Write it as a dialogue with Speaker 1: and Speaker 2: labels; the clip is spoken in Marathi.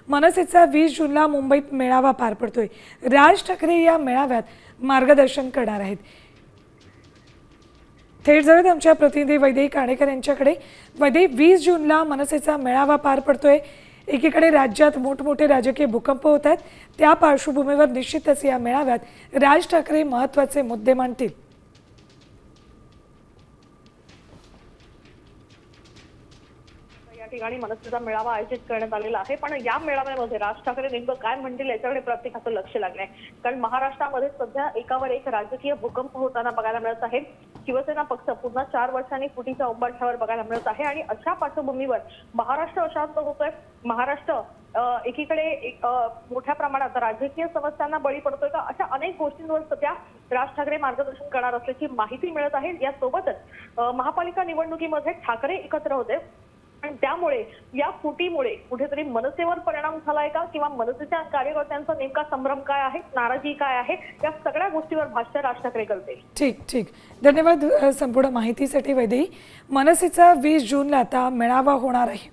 Speaker 1: मनसेचा 20 जूनला मुंबईत मेळावा पार पडतोय। राज ठाकरे या मेळाव्यात मार्गदर्शन करणार आहेत। थेट जाऊयात आमच्या प्रतिनिधी वैदेही काणेकर यांच्याकडे। वैदेही, 20 जूनला मनसेचा मेळावा पार पडतोय। एकीकडे राज्यात मोठमोठे राजकीय भूकंप होत आहेत, त्या पार्श्वभूमीवर निश्चितच या मेळाव्यात राज ठाकरे महत्त्वाचे मुद्दे मांडतील।
Speaker 2: या ठिकाणी मनसेचा मेळावा आयोजित करण्यात आलेला आहे, पण या मेळाव्यामध्ये राज ठाकरे नेमकं काय म्हणतील याच्याकडे प्रत्येकाचं लक्ष लागलंय। कारण महाराष्ट्रामध्ये सध्या एकावर एक राजकीय भूकंप होताना बघायला मिळत आहे। शिवसेना पक्ष पुन्हा 4 वर्षांनी फुटीच्या उंबरठ्यावर बघायला मिळत आहे आणि अशा पार्श्वभूमीवर महाराष्ट्र अशांत होतोय। महाराष्ट्र एकीकडे मोठ्या प्रमाणात राजकीय समस्यांना बळी पडतोय का, अशा अनेक गोष्टींवर सध्या राज ठाकरे मार्गदर्शन करणार असल्याची माहिती मिळत आहे। यासोबतच महापालिका निवडणुकीमध्ये ठाकरे एकत्र होते आणि त्यामुळे या फुटीमुळे कुठेतरी मनसेवर परिणाम झालाय का, किंवा मनसेच्या कार्यकर्त्यांचा नेमका संभ्रम काय आहे, नाराजी काय आहे, या सगळ्या गोष्टीवर भाष्य राज ठाकरे करतील।
Speaker 1: ठीक धन्यवाद संपूर्ण माहितीसाठी वैदेही। मनसेचा 20 जूनला आता मेळावा होणार आहे।